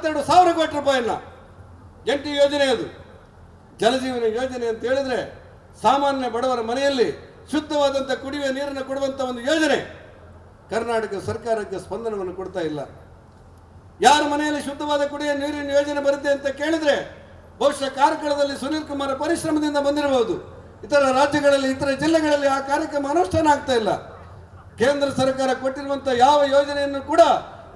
72,000 ಕೋಟಿ ರೂಪಾಯಿಯನ್ನ ಜಂಟಿ ಯೋಜನೆ ಅದು. ಜಲಜೀವನ ಯೋಜನೆ ಅಂತ ಹೇಳಿದ್ರೆ ಸಾಮಾನ್ಯ ಬಡವರ ಮನೆಯಲ್ಲಿ ಶುದ್ಧವಾದಂಥ ಕುಡಿಯುವ ನೀರನ್ನು ಕೊಡುವಂಥ ಒಂದು ಯೋಜನೆ. ಕರ್ನಾಟಕ ಸರ್ಕಾರಕ್ಕೆ ಸ್ಪಂದನವನ್ನು ಕೊಡ್ತಾ ಇಲ್ಲ. ಯಾರ ಮನೆಯಲ್ಲಿ ಶುದ್ಧವಾದ ಕುಡಿಯುವ ನೀರಿನ ಯೋಜನೆ ಬರುತ್ತೆ ಅಂತ ಕೇಳಿದ್ರೆ ಬಹುಶಃ ಕಾರ್ಕಳದಲ್ಲಿ ಸುನೀಲ್ ಕುಮಾರ್ ಪರಿಶ್ರಮದಿಂದ ಬಂದಿರಬಹುದು. ಇತರ ರಾಜ್ಯಗಳಲ್ಲಿ, ಇತರ ಜಿಲ್ಲೆಗಳಲ್ಲಿ ಆ ಕಾರ್ಯಕ್ರಮ ಅನುಷ್ಠಾನ ಆಗ್ತಾ ಇಲ್ಲ. ಕೇಂದ್ರ ಸರ್ಕಾರ ಕೊಟ್ಟಿರುವಂಥ ಯಾವ ಯೋಜನೆಯನ್ನು ಕೂಡ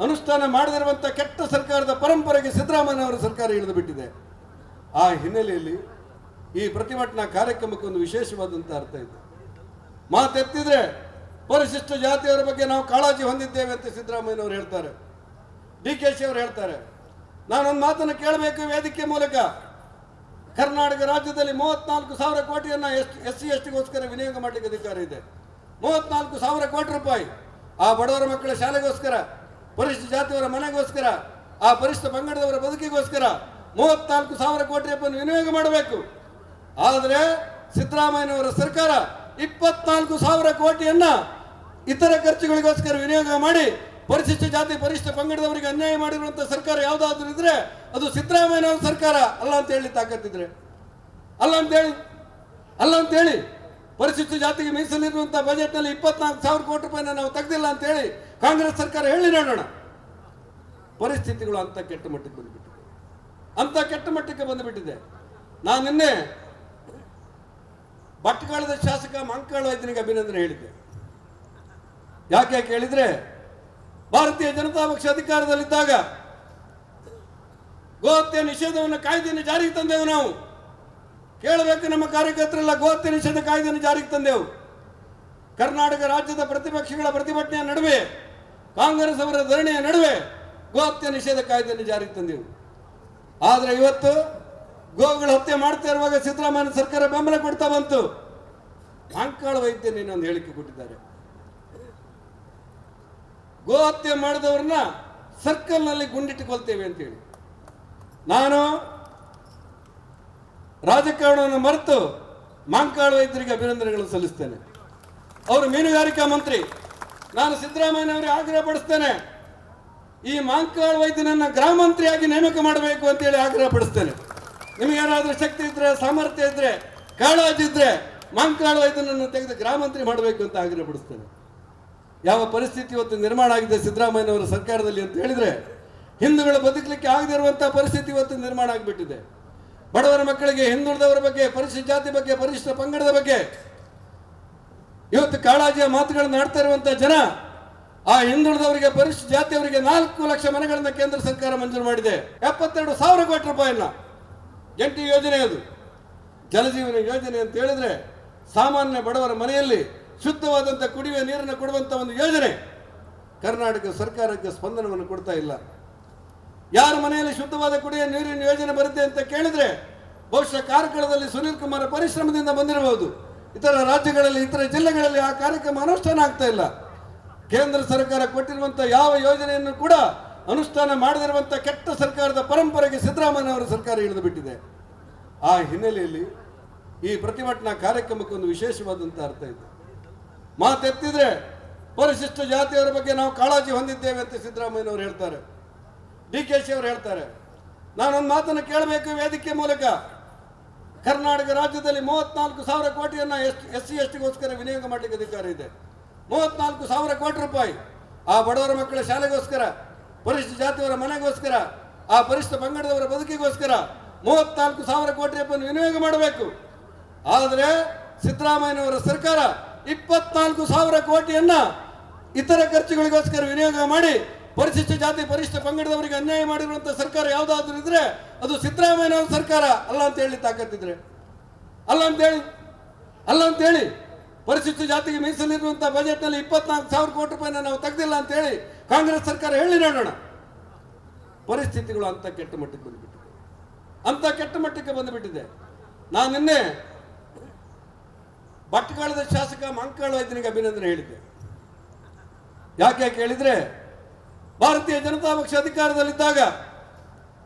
ಅನುಷ್ಠಾನ ಮಾಡದಿರುವಂಥ ಕೆಟ್ಟ ಸರ್ಕಾರದ ಪರಂಪರೆಗೆ ಸಿದ್ದರಾಮಯ್ಯ ಅವರ ಸರ್ಕಾರ ಇಳಿದು ಬಿಟ್ಟಿದೆ. ಆ ಹಿನ್ನೆಲೆಯಲ್ಲಿ ಈ ಪ್ರತಿಭಟನಾ ಕಾರ್ಯಕ್ರಮಕ್ಕೆ ಒಂದು ವಿಶೇಷವಾದಂಥ ಅರ್ಥ ಇದೆ. ಮಾತೆತ್ತಿದ್ರೆ ಪರಿಶಿಷ್ಟ ಜಾತಿಯವರ ಬಗ್ಗೆ ನಾವು ಕಾಳಜಿ ಹೊಂದಿದ್ದೇವೆ ಅಂತ ಸಿದ್ದರಾಮಯ್ಯನವರು ಹೇಳ್ತಾರೆ, DKಶಿ ಅವರು ಹೇಳ್ತಾರೆ. ನಾನೊಂದು ಮಾತನ್ನು ಕೇಳಬೇಕು ವೇದಿಕೆ ಮೂಲಕ. ಕರ್ನಾಟಕ ರಾಜ್ಯದಲ್ಲಿ 34,000 ಕೋಟಿಯನ್ನು SC/STಗೋಸ್ಕರ ವಿನಿಯೋಗ ಮಾಡಲಿಕ್ಕೆ ಅಧಿಕಾರ ಇದೆ. 34,000 ಕೋಟಿ ರೂಪಾಯಿ ಆ ಬಡವರ ಮಕ್ಕಳ ಶಾಲೆಗೋಸ್ಕರ, ಪರಿಶಿಷ್ಟ ಜಾತಿಯವರ ಮನೆಗೋಸ್ಕರ, ಆ ಪರಿಶಿಷ್ಟ ಪಂಗಡದವರ ಬದುಕಿಗೋಸ್ಕರ 34,000 ಕೋಟಿ ರೂಪಾಯಿಯನ್ನು ವಿನಿಯೋಗ ಮಾಡಬೇಕು. ಆದರೆ ಸಿದ್ದರಾಮಯ್ಯನವರ ಸರ್ಕಾರ 24,000 ಕೋಟಿಯನ್ನ ಇತರ ಖರ್ಚುಗಳಿಗೋಸ್ಕರ ವಿನಿಯೋಗ ಮಾಡಿ ಪರಿಶಿಷ್ಟ ಜಾತಿ, ಪರಿಶಿಷ್ಟ ಪಂಗಡದವರಿಗೆ ಅನ್ಯಾಯ ಮಾಡಿರುವಂಥ ಸರ್ಕಾರ ಯಾವುದಾದ್ರೂ ಇದ್ರೆ ಅದು ಸಿದ್ದರಾಮಯ್ಯನವರ ಸರ್ಕಾರ ಅಲ್ಲ ಅಂತ ಹೇಳಿ ತಾಕತ್ತಿದ್ರೆ, ಅಲ್ಲ ಅಂತೇಳಿ ಪರಿಶಿಷ್ಟ ಜಾತಿಗೆ ಮೀಸಲಿರುವಂಥ ಬಜೆಟ್ನಲ್ಲಿ 24,000 ಕೋಟಿ ರೂಪಾಯಿನ ನಾವು ತೆಗೆದಿಲ್ಲ ಅಂತ ಹೇಳಿ ಕಾಂಗ್ರೆಸ್ ಸರ್ಕಾರ ಹೇಳಿ ನೋಡೋಣ. ಪರಿಸ್ಥಿತಿಗಳು ಅಂತ ಕೆಟ್ಟ ಮಟ್ಟಕ್ಕೆ ಬಂದುಬಿಟ್ಟಿದೆ. ನಾನು ನಿನ್ನೆ ಭಟ್ಕಳದ ಶಾಸಕ ಮಂಕಾಳ ವೈದ್ಯನಿಗೆ ಅಭಿನಂದನೆ ಹೇಳಿದ್ದೆ. ಯಾಕೆ ಕೇಳಿದ್ರೆ ಭಾರತೀಯ ಜನತಾ ಪಕ್ಷ ಅಧಿಕಾರದಲ್ಲಿದ್ದಾಗ ಗೋಹತ್ಯೆ ನಿಷೇಧವನ್ನು ಕಾಯ್ದೆಯನ್ನು ಜಾರಿಗೆ ತಂದೆವು. ನಾವು ಕೇಳಬೇಕು, ನಮ್ಮ ಕಾರ್ಯಕರ್ತರೆಲ್ಲ ಗೋಹತ್ಯೆ ನಿಷೇಧ ಕಾಯ್ದೆಯನ್ನು ಜಾರಿಗೆ ತಂದೆವು. ಕರ್ನಾಟಕ ರಾಜ್ಯದ ಪ್ರತಿಪಕ್ಷಗಳ ಪ್ರತಿಭಟನೆಯ ನಡುವೆ, ಕಾಂಗ್ರೆಸ್ ಅವರ ಧರಣಿಯ ನಡುವೆ ಗೋಹತ್ಯೆ ನಿಷೇಧ ಕಾಯ್ದೆಯನ್ನು ಜಾರಿಗೆ ತಂದೆವು. ಆದರೆ ಇವತ್ತು ಗೋವುಗಳ ಹತ್ಯೆ ಮಾಡ್ತಾ ಇರುವಾಗ ಸಿದ್ದರಾಮಯ್ಯ ಸರ್ಕಾರ ಬೆಂಬಲ ಕೊಡ್ತಾ ಬಂತು. ಮಂಕಾಳ ವೈದ್ಯನ ಇನ್ನೊಂದು ಹೇಳಿಕೆ ಕೊಟ್ಟಿದ್ದಾರೆ. ಗೋಹತ್ಯೆ ಮಾಡಿದವ್ರನ್ನ ಸರ್ಕಲ್ನಲ್ಲಿ ಗುಂಡಿಟ್ಟುಕೊಳ್ತೇವೆ ಅಂತೇಳಿ. ನಾನು ರಾಜಕಾರಣವನ್ನು ಮರೆತು ಮಂಕಾಳ ವೈದ್ಯರಿಗೆ ಅಭಿನಂದನೆಗಳನ್ನು ಸಲ್ಲಿಸ್ತೇನೆ. ಅವರು ಮೀನುಗಾರಿಕಾ ಮಂತ್ರಿ. ನಾನು ಸಿದ್ದರಾಮಯ್ಯನವರಿಗೆ ಆಗ್ರಹ ಪಡಿಸ್ತೇನೆ, ಈ ಮಂಕಾಳ ವೈದ್ಯನನ್ನ ಗೃಹ ಮಂತ್ರಿಯಾಗಿ ನೇಮಕ ಮಾಡಬೇಕು ಅಂತೇಳಿ ಆಗ್ರಹ ಪಡಿಸ್ತೇನೆ. ನಿಮಗೇನಾದ್ರೂ ಶಕ್ತಿ ಇದ್ರೆ, ಸಾಮರ್ಥ್ಯ ಇದ್ರೆ, ಕಾಳಜಿ ಇದ್ರೆ ಮಂಕಾಳ ವೈದ್ಯನನ್ನು ತೆಗೆದು ಗೃಹ ಮಂತ್ರಿ ಮಾಡಬೇಕು ಅಂತ ಆಗ್ರಹ ಪಡಿಸ್ತೇನೆ. ಯಾವ ಪರಿಸ್ಥಿತಿ ಇವತ್ತು ನಿರ್ಮಾಣ ಆಗಿದೆ ಸಿದ್ದರಾಮಯ್ಯನವರ ಸರ್ಕಾರದಲ್ಲಿ ಅಂತ ಹೇಳಿದ್ರೆ, ಹಿಂದೂಗಳು ಬದುಕಲಿಕ್ಕೆ ಆಗದಿರುವಂತಹ ಪರಿಸ್ಥಿತಿ ಇವತ್ತು ನಿರ್ಮಾಣ ಆಗಿಬಿಟ್ಟಿದೆ. ಬಡವರ ಮಕ್ಕಳಿಗೆ, ಹಿಂದುಳಿದವರ ಬಗ್ಗೆ, ಪರಿಶಿಷ್ಟ ಜಾತಿ ಬಗ್ಗೆ, ಪರಿಶಿಷ್ಟ ಪಂಗಡದ ಬಗ್ಗೆ ಇವತ್ತು ಕಾಳಜಿಯ ಮಾತುಗಳನ್ನು ಆಡ್ತಾ ಇರುವಂತಹ ಜನ, ಆ ಹಿಂದುಳಿದವರಿಗೆ, ಪರಿಶಿಷ್ಟ ಜಾತಿಯವರಿಗೆ 4 ಲಕ್ಷ ಮನೆಗಳನ್ನ ಕೇಂದ್ರ ಸರ್ಕಾರ ಮಂಜೂರು ಮಾಡಿದೆ. 72,000 ಕೋಟಿ ರೂಪಾಯಿಯನ್ನ ಜಂಟಿ ಯೋಜನೆ ಅದು. ಜಲಜೀವನ ಯೋಜನೆ ಅಂತ ಹೇಳಿದ್ರೆ ಸಾಮಾನ್ಯ ಬಡವರ ಮನೆಯಲ್ಲಿ ಶುದ್ಧವಾದಂಥ ಕುಡಿಯುವ ನೀರನ್ನು ಕೊಡುವಂಥ ಒಂದು ಯೋಜನೆ. ಕರ್ನಾಟಕ ಸರ್ಕಾರಕ್ಕೆ ಸ್ಪಂದನವನ್ನು ಕೊಡ್ತಾ ಇಲ್ಲ. ಯಾರ ಮನೆಯಲ್ಲಿ ಶುದ್ಧವಾದ ಕುಡಿಯುವ ನೀರಿನ ಯೋಜನೆ ಬರುತ್ತೆ ಅಂತ ಕೇಳಿದ್ರೆ ಬಹುಶಃ ಕಾರ್ಕಳದಲ್ಲಿ ಸುನೀಲ್ ಕುಮಾರ್ ಪರಿಶ್ರಮದಿಂದ ಬಂದಿರಬಹುದು. ಇತರ ರಾಜ್ಯಗಳಲ್ಲಿ, ಇತರ ಜಿಲ್ಲೆಗಳಲ್ಲಿ ಆ ಕಾರ್ಯಕ್ರಮ ಅನುಷ್ಠಾನ ಆಗ್ತಾ ಇಲ್ಲ. ಕೇಂದ್ರ ಸರ್ಕಾರ ಕೊಟ್ಟಿರುವಂಥ ಯಾವ ಯೋಜನೆಯನ್ನು ಕೂಡ ಅನುಷ್ಠಾನ ಮಾಡದಿರುವಂಥ ಕೆಟ್ಟ ಸರ್ಕಾರದ ಪರಂಪರೆಗೆ ಸಿದ್ದರಾಮಯ್ಯ ಅವರ ಸರ್ಕಾರ ಇಳಿದು ಬಿಟ್ಟಿದೆ. ಆ ಹಿನ್ನೆಲೆಯಲ್ಲಿ ಈ ಪ್ರತಿಭಟನಾ ಕಾರ್ಯಕ್ರಮಕ್ಕೆ ಒಂದು ವಿಶೇಷವಾದಂಥ ಅರ್ಥ ಇದೆ. ಮಾತೆತ್ತಿದ್ರೆ ಪರಿಶಿಷ್ಟ ಜಾತಿಯವರ ಬಗ್ಗೆ ನಾವು ಕಾಳಜಿ ಹೊಂದಿದ್ದೇವೆ ಅಂತ ಸಿದ್ದರಾಮಯ್ಯನವರು ಹೇಳ್ತಾರೆ, DKಶಿ ಅವರು ಹೇಳ್ತಾರೆ. ನಾನೊಂದು ಮಾತನ್ನು ಕೇಳಬೇಕು ವೇದಿಕೆ ಮೂಲಕ. ಕರ್ನಾಟಕ ರಾಜ್ಯದಲ್ಲಿ 34,000 ಕೋಟಿಯನ್ನು SC/STಗೋಸ್ಕರ ವಿನಿಯೋಗ ಮಾಡಲಿಕ್ಕೆ ಅಧಿಕಾರ ಇದೆ. 34,000 ಕೋಟಿ ರೂಪಾಯಿ ಆ ಬಡವರ ಮಕ್ಕಳ ಶಾಲೆಗೋಸ್ಕರ, ಪರಿಶಿಷ್ಟ ಜಾತಿಯವರ ಮನೆಗೋಸ್ಕರ, ಆ ಪರಿಶಿಷ್ಟ ಪಂಗಡದವರ ಬದುಕಿಗೋಸ್ಕರ 34,000 ಕೋಟಿ ರೂಪಾಯಿಯನ್ನು ವಿನಿಯೋಗ ಮಾಡಬೇಕು. ಆದರೆ ಸಿದ್ದರಾಮಯ್ಯನವರ ಸರ್ಕಾರ 24,000 ಕೋಟಿಯನ್ನ ಇತರ ಖರ್ಚುಗಳಿಗೋಸ್ಕರ ವಿನಿಯೋಗ ಮಾಡಿ ಪರಿಶಿಷ್ಟ ಜಾತಿ, ಪರಿಶಿಷ್ಟ ಪಂಗಡದವರಿಗೆ ಅನ್ಯಾಯ ಮಾಡಿರುವಂಥ ಸರ್ಕಾರ ಯಾವುದಾದ್ರೂ ಇದ್ರೆ ಅದು ಸಿದ್ದರಾಮಯ್ಯನವರ ಸರ್ಕಾರ ಅಲ್ಲ ಅಂತ ಹೇಳಿ ತಾಕತ್ತಿದ್ರೆ, ಅಲ್ಲ ಅಂತೇಳಿ ಪರಿಶಿಷ್ಟ ಜಾತಿಗೆ ಮೀಸಲಿರುವಂಥ ಬಜೆಟ್ನಲ್ಲಿ 24,000 ಕೋಟಿ ರೂಪಾಯಿನ ನಾವು ತೆಗೆದಿಲ್ಲ ಅಂತ ಹೇಳಿ ಕಾಂಗ್ರೆಸ್ ಸರ್ಕಾರ ಹೇಳಿ ನೋಡೋಣ. ಪರಿಸ್ಥಿತಿಗಳು ಅಂತ ಕೆಟ್ಟ ಮಟ್ಟಕ್ಕೆ ಬಂದುಬಿಟ್ಟಿದೆ. ನಾನು ನಿನ್ನೆ ಭಟ್ಕಳದ ಶಾಸಕ ಮಂಕಾಳ ವೈದ್ಯನಿಗೆ ಅಭಿನಂದನೆ ಹೇಳಿದ್ದೆ. ಯಾಕೆ ಕೇಳಿದ್ರೆ ಭಾರತೀಯ ಜನತಾ ಪಕ್ಷ ಅಧಿಕಾರದಲ್ಲಿದ್ದಾಗ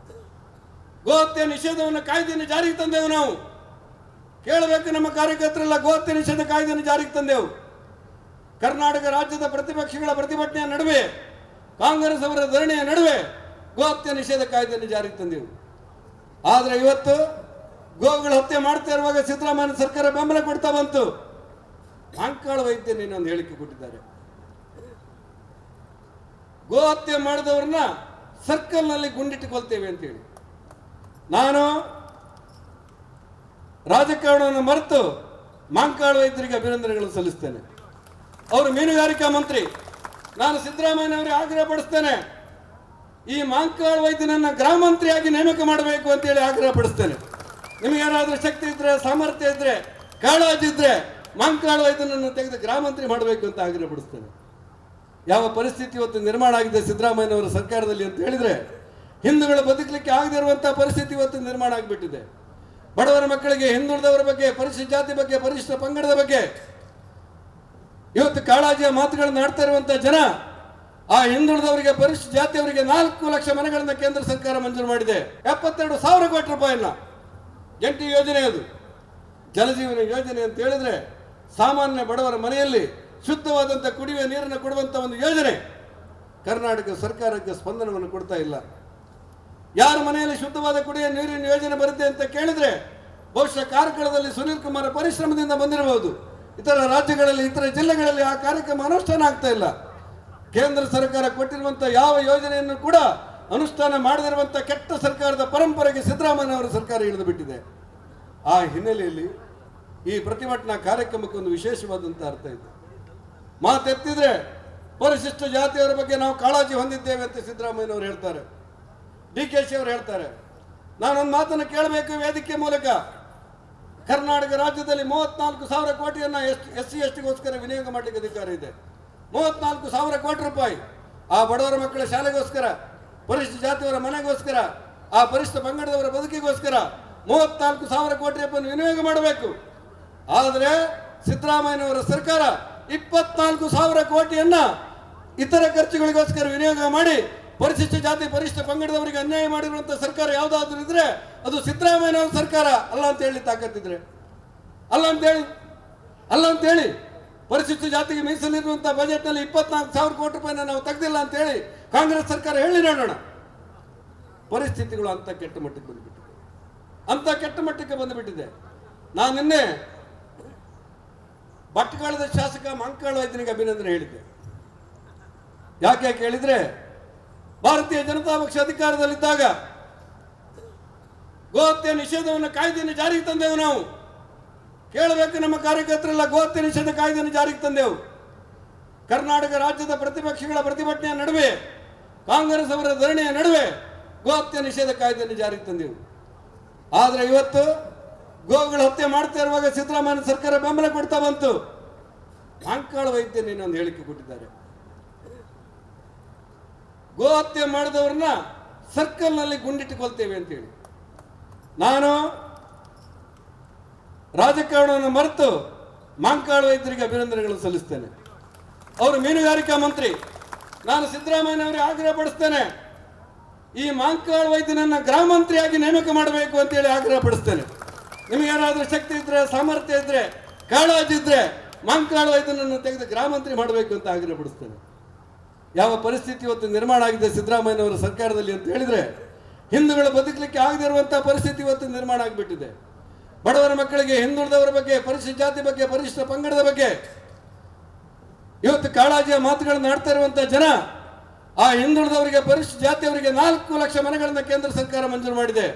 ಗೋಹತ್ಯೆ ನಿಷೇಧವನ್ನು ಕಾಯ್ದೆಯನ್ನು ಜಾರಿಗೆ ತಂದೆವು. ನಾವು ಕೇಳಬೇಕು, ನಮ್ಮ ಕಾರ್ಯಕರ್ತರೆಲ್ಲ ಗೋಹತ್ಯೆ ನಿಷೇಧ ಕಾಯ್ದೆಯನ್ನು ಜಾರಿಗೆ ತಂದೆವು. ಕರ್ನಾಟಕ ರಾಜ್ಯದ ಪ್ರತಿಪಕ್ಷಗಳ ಪ್ರತಿಭಟನೆಯ ನಡುವೆ, ಕಾಂಗ್ರೆಸ್ ಅವರ ಧರಣಿಯ ನಡುವೆ ಗೋ ಹತ್ಯೆ ನಿಷೇಧ ಕಾಯ್ದೆಯನ್ನು ಜಾರಿಗೆ ತಂದೆವು. ಆದರೆ ಇವತ್ತು ಗೋವುಗಳ ಹತ್ಯೆ ಮಾಡ್ತಾ ಇರುವಾಗ ಸಿದ್ದರಾಮಯ್ಯ ಸರ್ಕಾರ ಬೆಂಬಲ ಕೊಡ್ತಾ ಬಂತು. ಮಾಂಕಾಳ ವೈದ್ಯ ಇನ್ನೊಂದು ಹೇಳಿಕೆ ಕೊಟ್ಟಿದ್ದಾರೆ. ಗೋ ಹತ್ಯೆ ಮಾಡಿದವ್ರನ್ನ ಸರ್ಕಲ್ನಲ್ಲಿ ಗುಂಡಿಟ್ಟುಕೊಳ್ತೇವೆ ಅಂತೇಳಿ. ನಾನು ರಾಜಕಾರಣವನ್ನು ಮರೆತು ಮಾಂಕಾಳ ವೈದ್ಯರಿಗೆ ಅಭಿನಂದನೆಗಳನ್ನು ಸಲ್ಲಿಸ್ತೇನೆ. ಅವರು ಮೀನುಗಾರಿಕಾ ಮಂತ್ರಿ. ನಾನು ಸಿದ್ದರಾಮಯ್ಯನವರಿಗೆ ಆಗ್ರಹ ಪಡಿಸ್ತೇನೆ, ಈ ಮಾಂಕಾಳ ವೈದ್ಯನನ್ನ ಗೃಹ ಮಂತ್ರಿಯಾಗಿ ನೇಮಕ ಮಾಡಬೇಕು ಅಂತೇಳಿ ಆಗ್ರಹ ಪಡಿಸ್ತೇನೆ. ನಿಮಗೇನಾದ್ರೂ ಶಕ್ತಿ ಇದ್ರೆ, ಸಾಮರ್ಥ್ಯ ಇದ್ರೆ, ಕಾಳಜಿ ಇದ್ರೆ ಮಾಂಕಾಳ ವೈದ್ಯನನ್ನು ತೆಗೆದು ಗೃಹ ಮಂತ್ರಿ ಮಾಡಬೇಕು ಅಂತ ಆಗ್ರಹ ಪಡಿಸ್ತೇನೆ. ಯಾವ ಪರಿಸ್ಥಿತಿ ಇವತ್ತು ನಿರ್ಮಾಣ ಆಗಿದೆ ಸಿದ್ದರಾಮಯ್ಯನವರ ಸರ್ಕಾರದಲ್ಲಿ ಅಂತ ಹೇಳಿದ್ರೆ, ಹಿಂದೂಗಳು ಬದುಕಲಿಕ್ಕೆ ಆಗದೇ ಇರುವಂತಹ ಪರಿಸ್ಥಿತಿ ಇವತ್ತು ನಿರ್ಮಾಣ ಆಗಿಬಿಟ್ಟಿದೆ. ಬಡವರ ಮಕ್ಕಳಿಗೆ, ಹಿಂದುಳಿದವರ ಬಗ್ಗೆ, ಪರಿಶಿಷ್ಟ ಜಾತಿ ಬಗ್ಗೆ, ಪರಿಶಿಷ್ಟ ಪಂಗಡದ ಬಗ್ಗೆ ಇವತ್ತು ಕಾಳಜಿಯ ಮಾತುಗಳನ್ನು ಆಡ್ತಾ ಇರುವಂತಹ ಜನ, ಆ ಹಿಂದುಳಿದವರಿಗೆ, ಪರಿಶಿಷ್ಟ ಜಾತಿಯವರಿಗೆ 4 ಲಕ್ಷ ಮನೆಗಳನ್ನ ಕೇಂದ್ರ ಸರ್ಕಾರ ಮಂಜೂರು ಮಾಡಿದೆ. 72,000 ಕೋಟಿ ರೂಪಾಯಿನ ಜಂಟಿ ಯೋಜನೆ ಅದು. ಜಲಜೀವನ ಯೋಜನೆ ಅಂತ ಹೇಳಿದ್ರೆ ಸಾಮಾನ್ಯ ಬಡವರ ಮನೆಯಲ್ಲಿ ಶುದ್ಧವಾದಂಥ ಕುಡಿಯುವ ನೀರನ್ನು ಕೊಡುವಂಥ ಒಂದು ಯೋಜನೆ. ಕರ್ನಾಟಕ ಸರ್ಕಾರಕ್ಕೆ ಸ್ಪಂದನವನ್ನು ಕೊಡ್ತಾ ಇಲ್ಲ. ಯಾರ ಮನೆಯಲ್ಲಿ ಶುದ್ಧವಾದ ಕುಡಿಯುವ ನೀರಿನ ಯೋಜನೆ ಬರುತ್ತೆ ಅಂತ ಕೇಳಿದ್ರೆ ಬಹುಶಃ ಕಾರ್ಕಳದಲ್ಲಿ ಸುನೀಲ್ ಕುಮಾರ್ ಪರಿಶ್ರಮದಿಂದ ಬಂದಿರಬಹುದು. ಇತರ ರಾಜ್ಯಗಳಲ್ಲಿ, ಇತರ ಜಿಲ್ಲೆಗಳಲ್ಲಿ ಆ ಕಾರ್ಯಕ್ರಮ ಅನುಷ್ಠಾನ ಆಗ್ತಾ ಇಲ್ಲ. ಕೇಂದ್ರ ಸರ್ಕಾರ ಕೊಟ್ಟಿರುವಂತಹ ಯಾವ ಯೋಜನೆಯನ್ನು ಕೂಡ ಅನುಷ್ಠಾನ ಮಾಡದಿರುವಂತಹ ಕೆಟ್ಟ ಸರ್ಕಾರದ ಪರಂಪರೆಗೆ ಸಿದ್ದರಾಮಯ್ಯ ಅವರ ಸರ್ಕಾರ ಇಳಿದು ಬಿಟ್ಟಿದೆ. ಆ ಹಿನ್ನೆಲೆಯಲ್ಲಿ ಈ ಪ್ರತಿಭಟನಾ ಕಾರ್ಯಕ್ರಮಕ್ಕೆ ಒಂದು ವಿಶೇಷವಾದಂತಹ ಅರ್ಥ ಇದೆ. ಮಾತೆತ್ತಿದ್ರೆ ಪರಿಶಿಷ್ಟ ಜಾತಿಯವರ ಬಗ್ಗೆ ನಾವು ಕಾಳಜಿ ಹೊಂದಿದ್ದೇವೆ ಅಂತ ಸಿದ್ದರಾಮಯ್ಯನವರು ಹೇಳ್ತಾರೆ, DKC ಅವರು ಹೇಳ್ತಾರೆ. ನಾನೊಂದು ಮಾತನ್ನು ಕೇಳಬೇಕು ವೇದಿಕೆ ಮೂಲಕ. ಕರ್ನಾಟಕ ರಾಜ್ಯದಲ್ಲಿ 34,000 ಕೋಟಿಯನ್ನ SC STಗೋಸ್ಕರ ವಿನಿಯೋಗ ಮಾಡಲಿಕ್ಕೆ ಅಧಿಕಾರ ಇದೆ. 34,000 ಕೋಟಿ ರೂಪಾಯಿ ಆ ಬಡವರ ಮಕ್ಕಳ ಶಾಲೆಗೋಸ್ಕರ, ಪರಿಶಿಷ್ಟ ಜಾತಿಯವರ ಮನೆಗೋಸ್ಕರ, ಆ ಪರಿಶಿಷ್ಟ ಪಂಗಡದವರ ಬದುಕಿಗೋಸ್ಕರ 34,000 ಕೋಟಿ ರೂಪಾಯಿ ವಿನಿಯೋಗ ಮಾಡಬೇಕು. ಆದರೆ ಸಿದ್ದರಾಮಯ್ಯನವರ ಸರ್ಕಾರ 24,000 ಕೋಟಿಯನ್ನ ಇತರ ಖರ್ಚುಗಳಿಗೋಸ್ಕರ ವಿನಿಯೋಗ ಮಾಡಿ ಪರಿಶಿಷ್ಟ ಜಾತಿ, ಪರಿಶಿಷ್ಟ ಪಂಗಡದವರಿಗೆ ಅನ್ಯಾಯ ಮಾಡಿರುವಂತಹ ಸರ್ಕಾರ ಯಾವುದಾದ್ರೂ ಇದ್ರೆ ಅದು ಸಿದ್ದರಾಮಯ್ಯನವರ ಸರ್ಕಾರ ಅಲ್ಲ ಅಂತ ಹೇಳಿ ತಾಕತ್ತಿದ್ರೆ, ಅಲ್ಲ ಅಂತೇಳಿ ಪರಿಶಿಷ್ಟ ಜಾತಿಗೆ ಮೀಸಲಿರುವಂತಹ ಬಜೆಟ್ ನಲ್ಲಿ 24,000 ಕೋಟಿ ರೂಪಾಯಿನ ನಾವು ತೆಗೆದಿಲ್ಲ ಅಂತ ಹೇಳಿ ಕಾಂಗ್ರೆಸ್ ಸರ್ಕಾರ ಹೇಳಿ ನೋಡೋಣ. ಪರಿಸ್ಥಿತಿಗಳು ಅಂತ ಕೆಟ್ಟ ಮಟ್ಟಕ್ಕೆ ಬಂದುಬಿಟ್ಟಿದೆ. ನಾನು ನಿನ್ನೆ ಭಟ್ಕಳದ ಶಾಸಕ ಮಾಂಕಾಳ ವೈದ್ಯನಿಗೆ ಅಭಿನಂದನೆ ಹೇಳಿದ್ದೆ. ಯಾಕೆ ಕೇಳಿದ್ರೆ, ಭಾರತೀಯ ಜನತಾ ಪಕ್ಷ ಅಧಿಕಾರದಲ್ಲಿದ್ದಾಗ ಗೋಹತ್ಯೆ ನಿಷೇಧವನ್ನು ಕಾಯ್ದೆಯನ್ನು ಜಾರಿಗೆ ತಂದೆವು. ನಾವು ಕೇಳಬೇಕು, ನಮ್ಮ ಕಾರ್ಯಕರ್ತರೆಲ್ಲ ಗೋಹತ್ಯೆ ನಿಷೇಧ ಕಾಯ್ದೆಯನ್ನು ಜಾರಿಗೆ ತಂದೆವು. ಕರ್ನಾಟಕ ರಾಜ್ಯದ ಪ್ರತಿಪಕ್ಷಗಳ ಪ್ರತಿಭಟನೆಯ ನಡುವೆ, ಕಾಂಗ್ರೆಸ್ ಅವರ ಧರಣಿಯ ನಡುವೆ ಗೋಹತ್ಯೆ ನಿಷೇಧ ಕಾಯ್ದೆಯನ್ನು ಜಾರಿಗೆ ತಂದೆವು. ಆದರೆ ಇವತ್ತು ಗೋವುಗಳ ಹತ್ಯೆ ಮಾಡ್ತಾ ಇರುವಾಗ ಸಿದ್ದರಾಮಯ್ಯ ಸರ್ಕಾರ ಬೆಂಬಲ ಕೊಡ್ತಾ ಬಂತು. ಮಾಂಕಾಳ ವೈದ್ಯ ಇನ್ನೊಂದು ಹೇಳಿಕೆ ಕೊಟ್ಟಿದ್ದಾರೆ. ಗೋ ಹತ್ಯೆ ಮಾಡಿದವ್ರನ್ನ ಸರ್ಕಲ್ನಲ್ಲಿ ಗುಂಡಿಟ್ಟುಕೊಳ್ತೇವೆ ಅಂತೇಳಿ. ನಾನು ರಾಜಕಾರಣವನ್ನು ಮರೆತು ಮಾಂಕಾಳ ವೈದ್ಯರಿಗೆ ಅಭಿನಂದನೆಗಳನ್ನು ಸಲ್ಲಿಸ್ತೇನೆ. ಅವರು ಮೀನುಗಾರಿಕಾ ಮಂತ್ರಿ. ನಾನು ಸಿದ್ದರಾಮಯ್ಯನವರಿಗೆ ಆಗ್ರಹ ಪಡಿಸ್ತೇನೆ, ಈ ಮಾಂಕಾಳ ವೈದ್ಯನನ್ನ ಗೃಹ ಮಂತ್ರಿಯಾಗಿ ನೇಮಕ ಮಾಡಬೇಕು ಅಂತೇಳಿ ಆಗ್ರಹ ಪಡಿಸ್ತೇನೆ. ನಿಮಗೇನಾದ್ರೂ ಶಕ್ತಿ ಇದ್ರೆ, ಸಾಮರ್ಥ್ಯ ಇದ್ರೆ, ಕಾಳಜಿ ಇದ್ರೆ ಮಾಂಕಾಳ ವೈದ್ಯನನ್ನು ತೆಗೆದು ಗೃಹ ಮಂತ್ರಿ ಮಾಡಬೇಕು ಅಂತ ಆಗ್ರಹ ಪಡಿಸ್ತೇನೆ. ಯಾವ ಪರಿಸ್ಥಿತಿ ಇವತ್ತು ನಿರ್ಮಾಣ ಆಗಿದೆ ಸಿದ್ದರಾಮಯ್ಯನವರ ಸರ್ಕಾರದಲ್ಲಿ ಅಂತ ಹೇಳಿದ್ರೆ, ಹಿಂದೂಗಳು ಬದುಕಲಿಕ್ಕೆ ಆಗದೇ ಇರುವಂತಹ ಪರಿಸ್ಥಿತಿ ಇವತ್ತು ನಿರ್ಮಾಣ ಆಗಿಬಿಟ್ಟಿದೆ. ಬಡವರ ಮಕ್ಕಳಿಗೆ, ಹಿಂದುಳಿದವರ ಬಗ್ಗೆ, ಪರಿಶಿಷ್ಟ ಜಾತಿ ಬಗ್ಗೆ, ಪರಿಶಿಷ್ಟ ಪಂಗಡದ ಬಗ್ಗೆ ಇವತ್ತು ಕಾಳಜಿಯ ಮಾತುಗಳನ್ನು ಆಡ್ತಾ ಇರುವಂತಹ ಜನ, ಆ ಹಿಂದುಳಿದವರಿಗೆ, ಪರಿಶಿಷ್ಟ ಜಾತಿಯವರಿಗೆ 4 ಲಕ್ಷ ಮನೆಗಳನ್ನ ಕೇಂದ್ರ ಸರ್ಕಾರ ಮಂಜೂರು ಮಾಡಿದೆ.